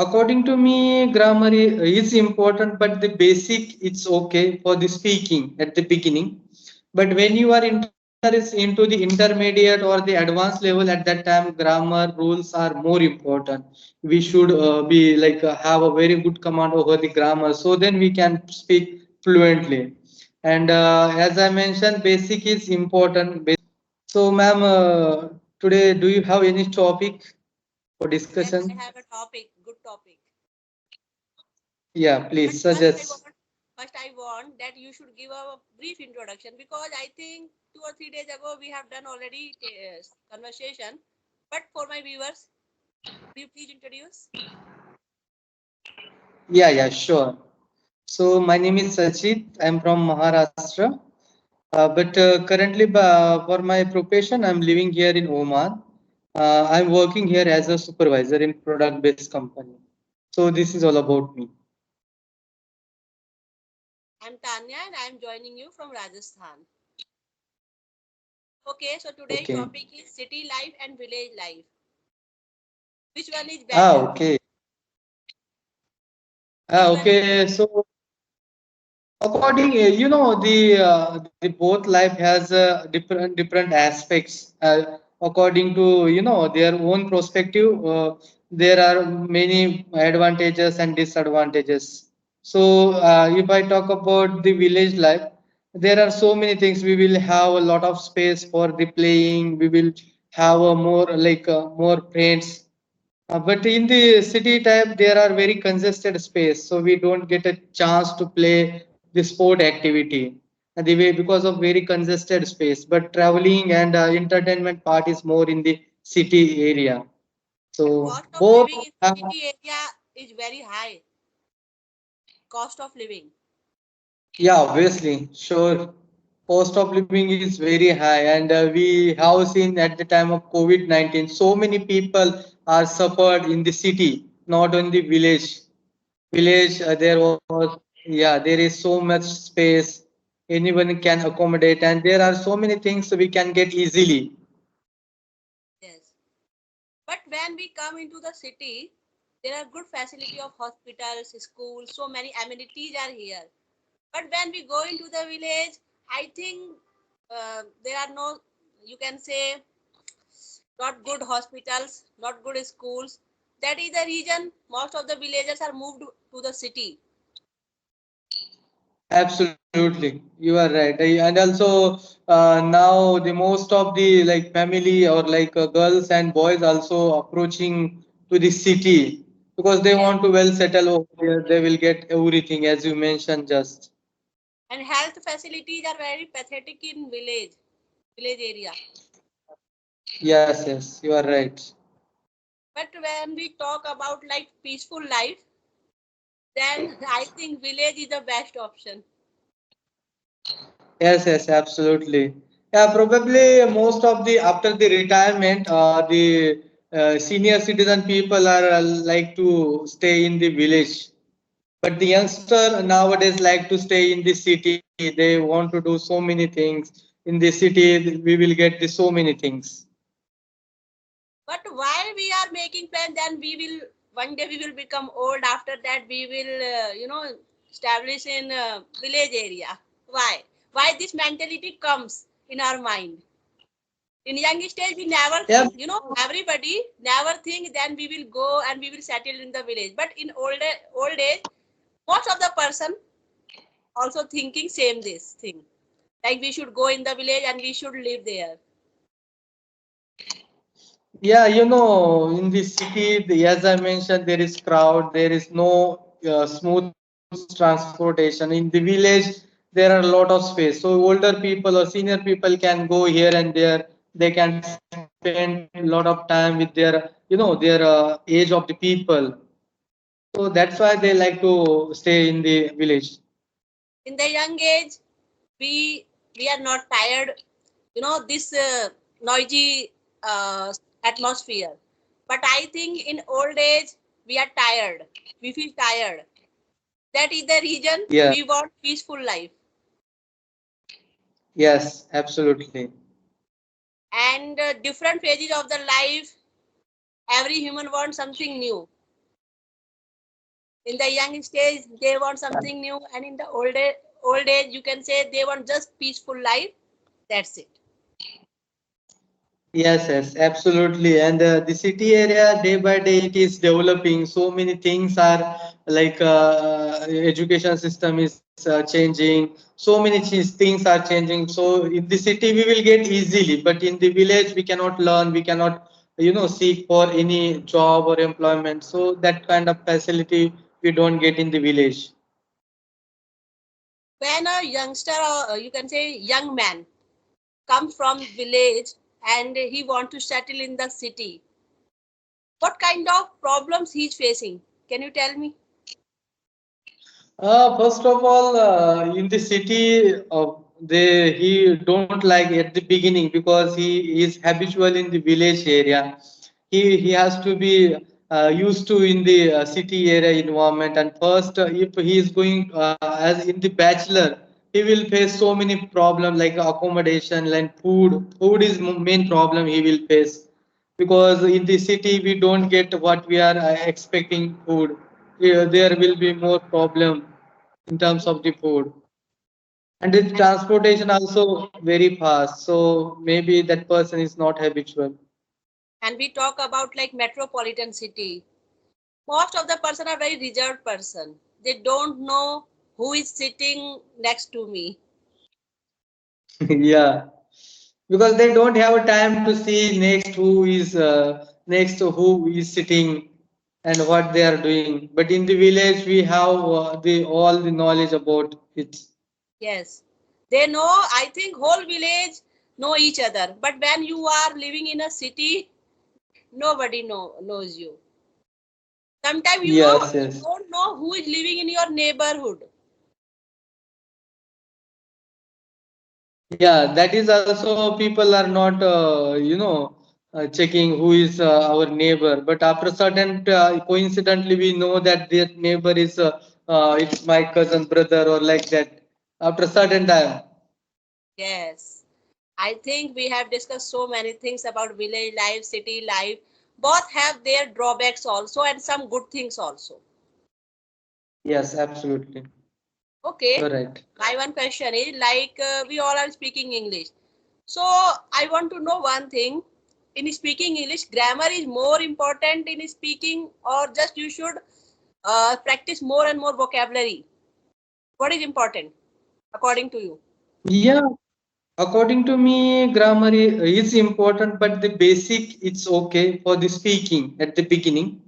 According to me, grammar is important, but the basic it's okay for the speaking at the beginning. But when you are into the intermediate or the advanced level, at that time, grammar rules are more important. We should be like have a very good command over the grammar, so then we can speak fluently. And as I mentioned, basic is important. So, ma'am, today do you have any topic for Yes, discussion? I have a topic, good topic. Yeah, But please suggest. first I want that you should give a brief introduction because I think 2 or 3 days ago we have done already conversation. But for my viewers, will you please introduce? Yeah, yeah, sure. So my name is Sachit. I'm from Maharashtra. But currently, for my profession, I'm living here in Oman. I'm working here as a supervisor in product-based company. So this is all about me. I'm Tanya and I'm joining you from Rajasthan. Okay, so today's Okay. topic is city life and village life. Which one is better? Okay. Which one is Okay. So according, the both life has different aspects. According to their own perspective, there are many advantages and disadvantages. So, if I talk about the village life, there are so many things. We will have a lot of space for the playing. We will have a more more friends, but in the city type, there are very congested space, so we don't get a chance to play the sport activity. And the way because of very congested space. But traveling and entertainment part is more in the city area. the So cost of both living in have, city area is very high. Cost of living. yeah, obviously, sure. Cost of living is very high, and we have seen at the time of COVID-19, so many people are suffered in the city, not in the village. There was, yeah, there is so much space, anyone can accommodate, and there are so many things we can get easily. Yes. But when we come into the city, there are good facility of hospitals, schools, so many amenities are here. But when we go into the village, I think there are no, you can say, not good hospitals, not good schools. That is the reason most of the villagers are moved to the city. Absolutely, you are right. And also now the most of the like family or girls and boys also approaching to the city because they Yes. want to well settle over there. They will get everything as you mentioned just. And health facilities are very pathetic in village area. Yes, yes, you are right. But when we talk about like peaceful life, then I think village is the best option. Yes, yes, absolutely. Yeah, probably most of the after the retirement, the senior citizen people are like to stay in the village. But the youngster nowadays like to stay in the city. They want to do so many things in the city. We will get the so many things. But while we are making plans, then we will one day we will become old. After that, we will establish in village area. Why? Why this mentality comes in our mind? In young stage, we never Yeah, think. Everybody never think. Then we will go and we will settle in the village. But in old age, most of the person also thinking same this thing. Like we should go in the village and we should live there. yeah, in the city, as I mentioned, there is crowd. There is no smooth transportation. In the village, there are a lot of space. So older people or senior people can go here and there. They can spend a lot of time with their age of the people. So that's why they like to stay in the village. In the young age, we are not tired. This noisy atmosphere. But I think in old age we are tired. We feel tired. That is the reason Yeah. we want peaceful life. Yes, absolutely. And different phases of the life, every human wants something new. In the young stage, they want something new, and in the old age, you can say they want just peaceful life. That's it. Yes, yes, absolutely. And the city area, day by day, it is developing. So many things are like education system is changing. So many things are changing. So in the city, we will get easily, but in the village, we cannot learn. We cannot, seek for any job or employment. So that kind of facility we don't get in the village. When a youngster, or you can say young man, comes from village and he want to settle in the city, what kind of problems he's facing? Can you tell me? First of all, in the city, they he don't like at the beginning because he is habitual in the village area. He has to be used to in the city area environment. And first, if he is going as in the bachelor, he will face so many problems like accommodation and food. Food is main problem he will face because in the city we don't get what we are expecting food. Yeah, there will be more problem in terms of the food, and the And, transportation also very fast, so maybe that person is not habitual. and we talk about like metropolitan city. Most of the person are very reserved person. They don't know who is sitting next to me. Yeah, because they don't have a time to see next to who is sitting and what they are doing, but in the village we have the all the knowledge about it. Yes. They know, I think whole village know each other. But when you are living in a city, nobody knows you. Sometimes Yes, you yes. don't know who is living in your neighborhood. Yeah, that is also people are not, checking who is our neighbor. But after certain, coincidentally, we know that their neighbor is, it's my cousin, brother, or like that. After certain time. Yes. I think we have discussed so many things about village life, city life. Both have their drawbacks also and some good things also. Yes, absolutely. Okay. You're right. My one question is like we all are speaking English. So I want to know one thing. In speaking English, grammar is more important in speaking, or just you should practice more and more vocabulary. What is important according to you? Yeah, according to me, grammar is important, but the basic it's okay for the speaking at the beginning.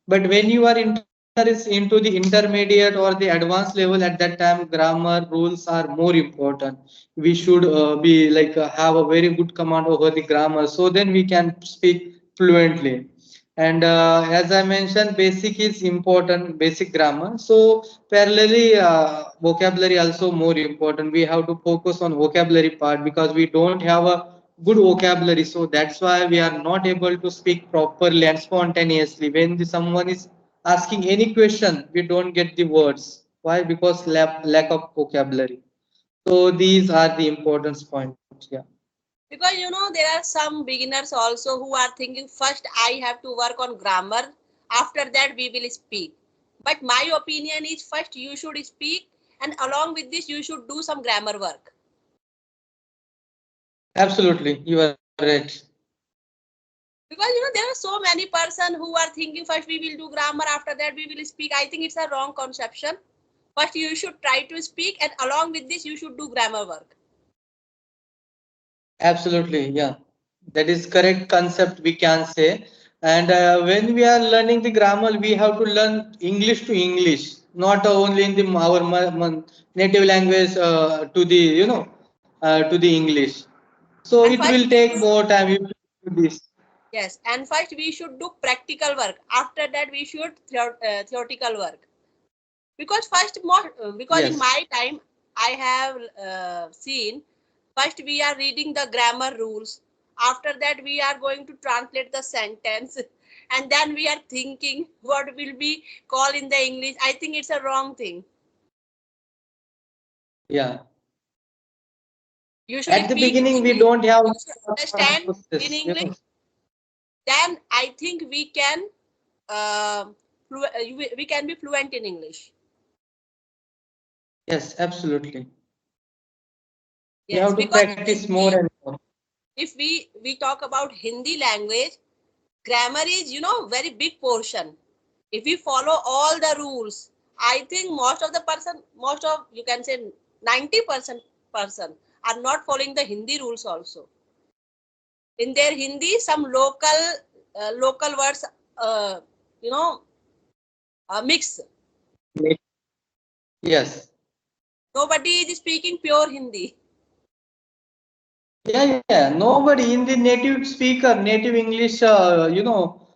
But when you are into the intermediate or the advanced level, at that time, grammar rules are more important. We should be like have a very good command over the grammar, so then we can speak fluently. And as I mentioned, basic is important, basic grammar. So parallelly, vocabulary also more important. We have to focus on vocabulary part because we don't have a good vocabulary. So that's why we are not able to speak properly and spontaneously. When someone is asking any question, we don't get the words. Why? Because lack of vocabulary. So these are the important points. Yeah. Because there are some beginners also who are thinking first I have to work on grammar, after that we will speak. But my opinion is first you should speak, and along with this you should do some grammar work. Absolutely, you are right. Because there are so many person who are thinking first we will do grammar, after that we will speak. I think it's a wrong conception. First you should try to speak, and along with this you should do grammar work. Absolutely, yeah. That is correct concept we can say. And when we are learning the grammar, we have to learn English to English, not only in the our native language to the to the English. So And it first will we take should, more time if we do this. yes, and first we should do practical work, after that we should theoretical work. Because first more because in Yes. my time I have seen first we are reading the grammar rules, after that we are going to translate the sentence, and then we are thinking what will be called in the English. I think it's a wrong thing. Yeah. You should At the speak in beginning, we English, don't have you should understand in process. English, then I think we can uh, we can be fluent in English. Yes, absolutely. We Yes, have to because practice more and more. if we talk about Hindi language, grammar is very big portion. If we follow all the rules, I think most of you can say 90% person are not following the Hindi rules also. In their Hindi, some local words, uh, you know, mix. Yes. Nobody is speaking pure Hindi. Yeah. Nobody in the native speaker, native English,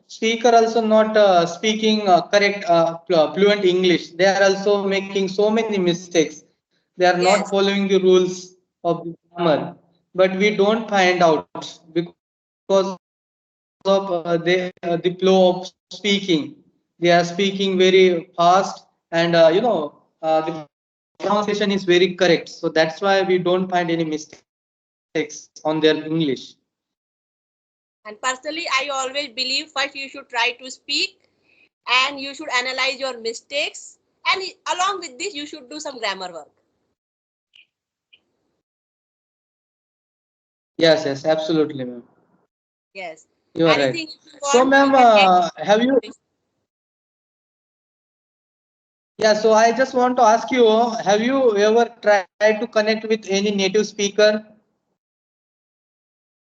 speaker also not speaking correct fluent English. They are also making so many mistakes. They are not Yes, following the rules of the grammar. But we don't find out because of the flow of speaking. They are speaking very fast, and the pronunciation is very correct. So that's why we don't find any mistakes on their English. and personally, I always believe first you should try to speak, and you should analyze your mistakes, and along with this, you should do some grammar work. Yes, absolutely, ma'am. Yes, You are right. anything if you So, want, you ma'am, can take. have you? Yeah. So, I just want to ask you: have you ever tried to connect with any native speaker?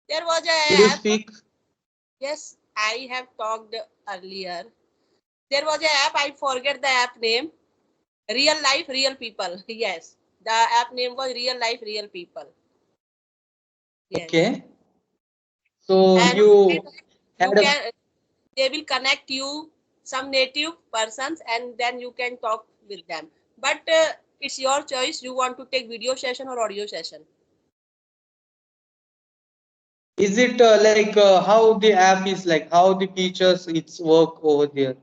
There was Did you a app. speak? Yes, I have talked earlier. There was a app. I forget the app name. Real life, real people. Yes, the app name was Real Life, Real People. Yes, Okay. So and you you had a. can. They will connect you some native persons, and then you can talk with them. But it's your choice. You want to take video session or audio session. Is it like how the app is like? How the features its work over there?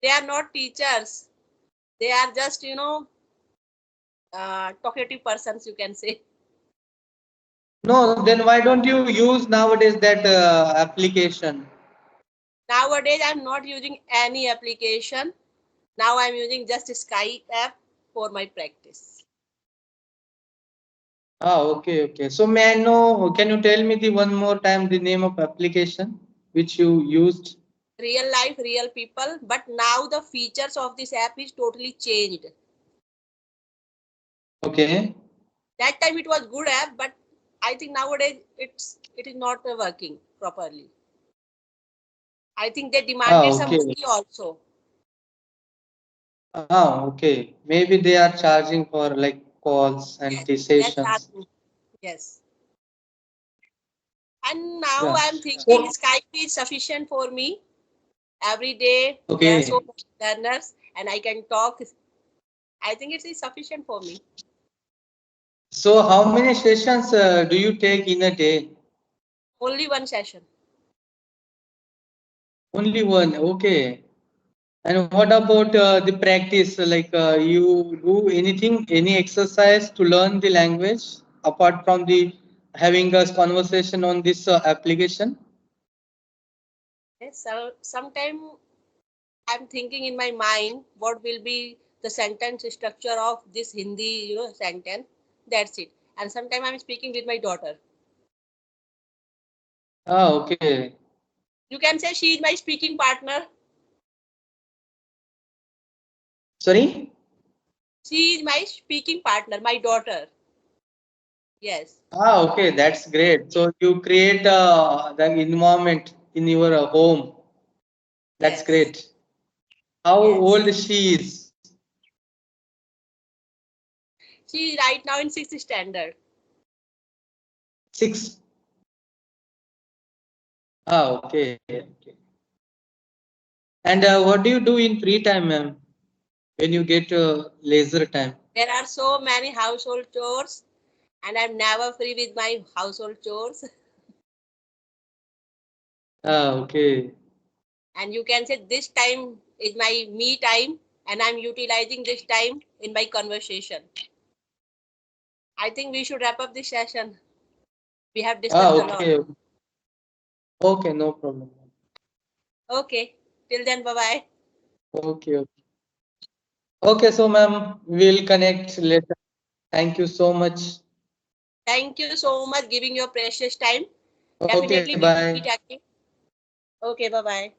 They are not teachers. They are just talkative persons. You can say. No, then why don't you use nowadays that application? Nowadays, I'm not using any application. Now I'm using just Skype app for my practice. Ah, okay. So may I know? Can you tell me the one more time the name of application which you used? Real life, real people. But now the features of this app is totally changed. Okay. That time it was good app, but I think nowadays it is not working properly. I think they demanded Ah, some okay. money also. Ah, okay. Maybe they are charging for like calls and Yes, the that's sessions. charging. Yes. And now Yeah. I'm thinking So Skype is sufficient for me. Every day there are so okay. many learners and I can talk. I think it is sufficient for me. So how many sessions do you take in a day? Only one session. Only one. Okay. And what about the practice? Like you do anything, any exercise to learn the language apart from the having a conversation on this application? Yes, so sometime I'm thinking in my mind what will be the sentence structure of this Hindi, sentence. That's it. And sometime I'm speaking with my daughter. Ah, okay. You can say she is my speaking partner. Sorry? She is my speaking partner, my daughter. Yes, Ah, okay. That's great. So you create the environment in your home. That's yes, great. How yes. old she is? She is right now in sixth standard. 6. Ah, okay. And what do you do in free time, ma'am? When you get leisure time? There are so many household chores, and I'm never free with my household chores. Ah, okay. And you can say this time is my me time, and I'm utilizing this time in my conversation. I think we should wrap up this session. We have Ah, discussed a lot. okay. Okay, no problem. Okay, till then, bye bye. Okay, okay. Okay, so ma'am, we'll connect later. Thank you so much. Thank you so much giving your precious time. Okay, Definitely we'll bye. be talking. Okay, bye bye.